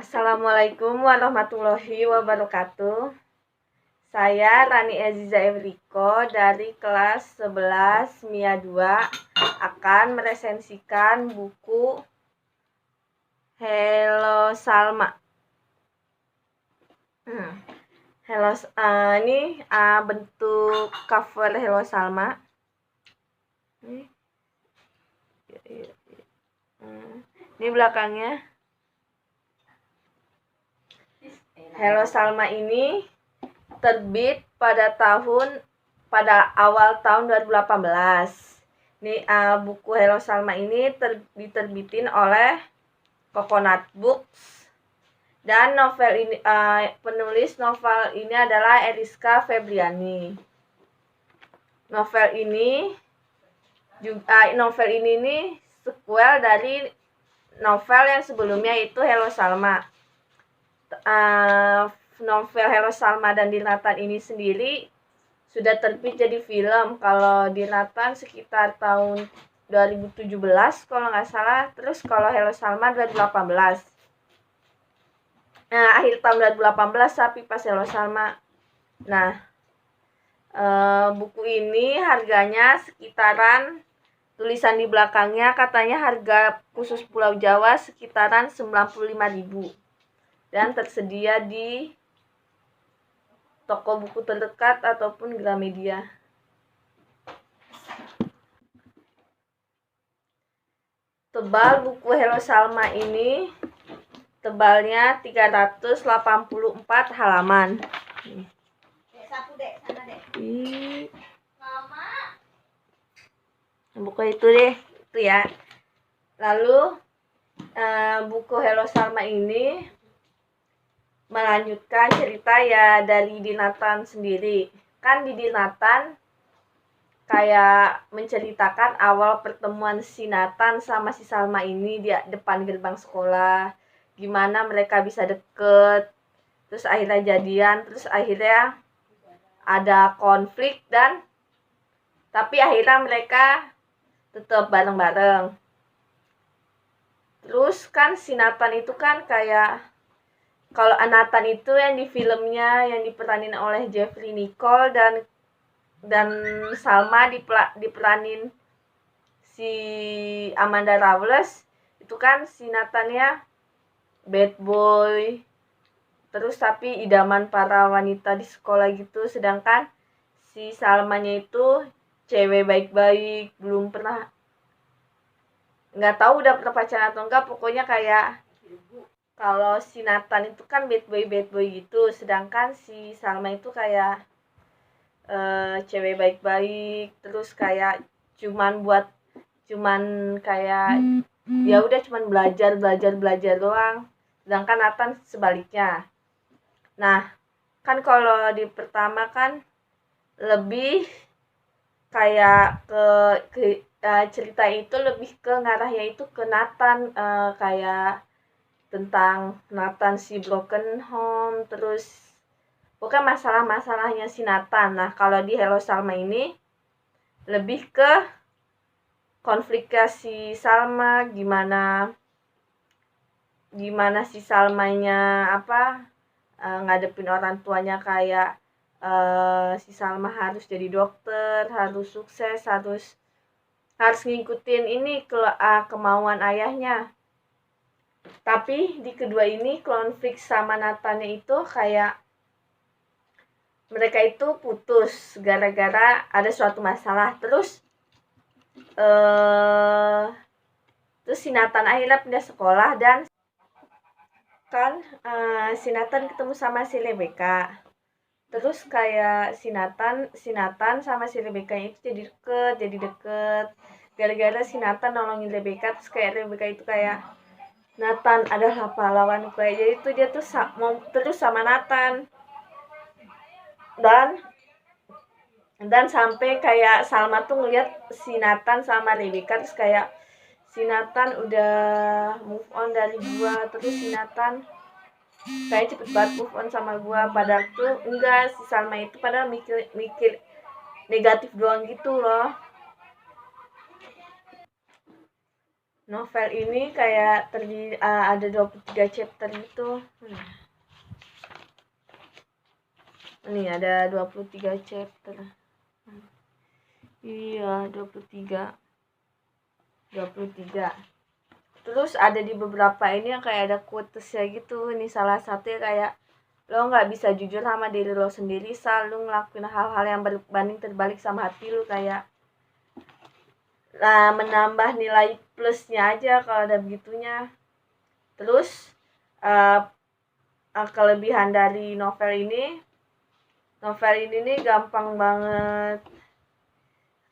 Assalamualaikum warahmatullahi wabarakatuh. Saya Rani Aziza Evriko dari kelas 11 MIA 2 akan meresensikan buku Hello Salma. Ini bentuk cover Hello Salma. Ini belakangnya. Hello Salma ini terbit pada awal tahun 2018. Ini buku Hello Salma ini diterbitin oleh Coconut Books, dan novel ini penulis novel ini adalah Eriska Febriani. Novel ini sequel dari novel yang sebelumnya, yaitu Hello Salma. Novel Hello Salma dan Dirnatan ini sendiri sudah terbit jadi film. Kalau Dirnatan sekitar tahun 2017 kalau nggak salah, terus kalau Hello Salma 2018. Akhir tahun 2018 tapi pas Hello Salma. Buku ini harganya sekitaran, tulisan di belakangnya katanya harga khusus Pulau Jawa sekitaran 95.000, dan tersedia di toko buku terdekat ataupun Gramedia. Tebal buku Hello Salma ini tebalnya 384 halaman. Buku itu ya. Lalu buku Hello Salma ini melanjutkan cerita ya dari Dirnatan sendiri. Kan di Dirnatan kayak menceritakan awal pertemuan si Nathan sama si Salma ini di depan gerbang sekolah, gimana mereka bisa deket, terus akhirnya jadian, terus akhirnya ada konflik, tapi akhirnya mereka tetap bareng-bareng. Terus kan si Nathan itu kan kayak, kalau Nathan itu yang di filmnya yang diperanin oleh Jeffrey Nicole, dan Salma diperanin si Amanda Rawles. Itu kan si Nathan-nya bad boy, terus tapi idaman para wanita di sekolah gitu, sedangkan si Salmanya itu cewek baik-baik, belum pernah, nggak tahu udah pernah pacaran atau enggak, pokoknya kayak kalau si Nathan itu kan bad boy gitu, sedangkan si Salma itu kayak cewek baik-baik, terus kayak cuman kayak ya udah cuman belajar doang, sedangkan Nathan sebaliknya. Kan kalau di pertama kan lebih kayak ke cerita itu lebih ke ngarahnya itu ke Nathan, kayak tentang Nathan si broken home, terus bukan masalah-masalahnya si Nathan. Kalau di Hello Salma ini lebih ke konfliknya si Salma, gimana si Salmanya ngadepin orang tuanya, kayak si Salma harus jadi dokter, harus sukses, harus ngikutin ini kemauan ayahnya. Tapi di kedua ini konflik sama Nathannya itu kayak mereka itu putus gara-gara ada suatu masalah, terus si Nathan akhirnya pindah sekolah, dan kan si Nathan ketemu sama si Rebecca. Terus kayak si Nathan sama si Rebecca itu jadi deket gara-gara si Nathan nolongin Rebecca. Terus kayak Rebecca itu kayak, Nathan adalah pahlawan, kayak jadi itu dia tuh mau terus sama Nathan, dan sampai kayak Salma tuh ngeliat si Nathan sama Rebecca, terus kayak si Nathan udah move on dari gua, terus si Nathan kayak cepet banget move on sama gua, padahal tuh enggak, si Salma itu padahal mikir negatif doang gitu loh. Novel ini kayak terdiri ada 23 chapter gitu. Ini ada 23 chapter. Iya, 23. Terus ada di beberapa ini yang kayak ada quotesnya gitu. Ini salah satunya kayak, lo nggak bisa jujur sama diri lo sendiri, selalu ngelakuin hal-hal yang berbanding terbalik sama hati lo, kayak menambah nilai plusnya aja kalau ada begitunya. Terus kelebihan dari novel ini nih gampang banget,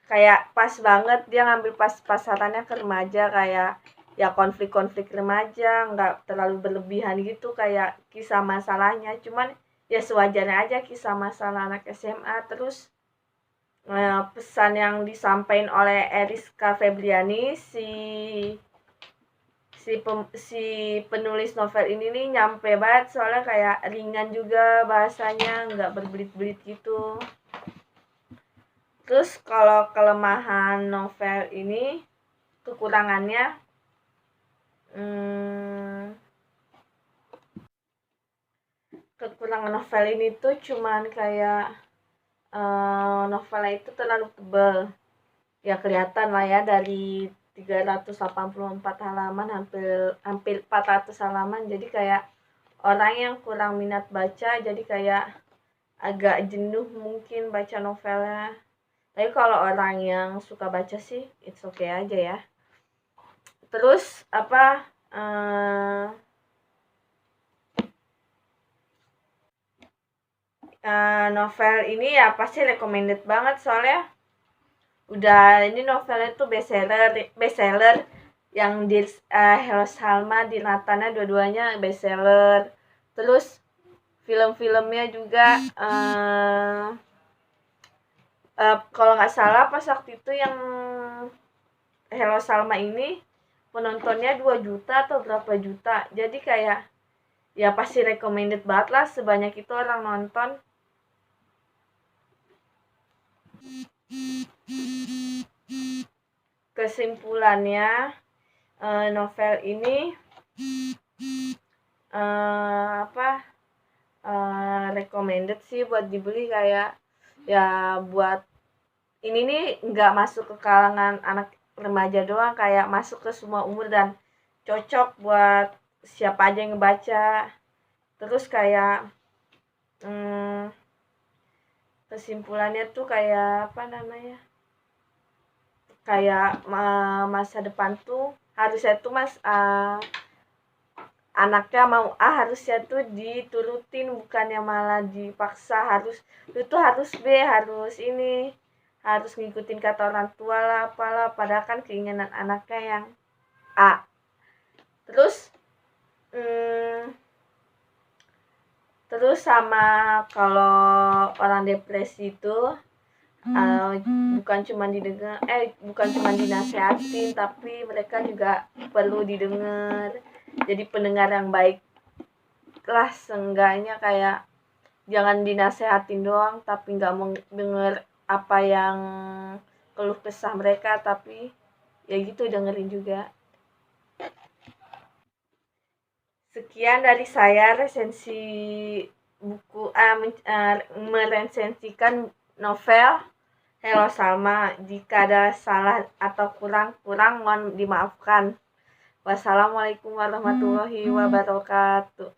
kayak pas banget dia ngambil pasarannya ke remaja, kayak ya konflik-konflik remaja, nggak terlalu berlebihan gitu kayak kisah masalahnya, cuman ya sewajarnya aja kisah masalah anak SMA. Terus pesan yang disampaikan oleh Eriska Febriani, si penulis novel ini nih nyampe banget, soalnya kayak ringan juga bahasanya, nggak berbelit-belit gitu. Terus kalau kelemahan novel ini, kekurangannya, kekurangan novel ini tuh cuman kayak novelnya itu terlalu tebal. Ya kelihatan lah ya, dari 384 halaman, hampir 400 halaman. Jadi kayak orang yang kurang minat baca, jadi kayak agak jenuh mungkin baca novelnya. Tapi kalau orang yang suka baca sih, it's okay aja ya. Terus novel ini ya pasti recommended banget, soalnya ini novelnya tuh bestseller yang di Hello Salma di Natana, dua-duanya bestseller. Terus film-filmnya juga kalau nggak salah pas waktu itu yang Hello Salma ini penontonnya 2 juta atau berapa juta, jadi kayak ya pasti recommended banget lah, sebanyak itu orang nonton. Kesimpulannya, novel ini recommended sih buat dibeli, kayak ya buat ini nih nggak masuk ke kalangan anak remaja doang, kayak masuk ke semua umur dan cocok buat siapa aja yang ngebaca. Terus kayak kesimpulannya tuh kayak kayak masa depan tuh harusnya tuh anaknya mau A harusnya tuh diturutin, bukannya malah dipaksa harus B, harus ini, harus ngikutin kata orang tua lah apalah, padahal kan keinginan anaknya yang A. Terus sama kalau orang depresi itu bukan cuma dinasehatin, tapi mereka juga perlu didengar, jadi pendengar yang baik lah seenggaknya, kayak jangan dinasehatin doang tapi nggak mau denger apa yang keluh kesah mereka, tapi ya gitu dengerin juga. Sekian dari saya resensi buku meresensikan novel Hello Salma. Jika ada salah atau kurang mohon dimaafkan. Wassalamualaikum warahmatullahi wabarakatuh.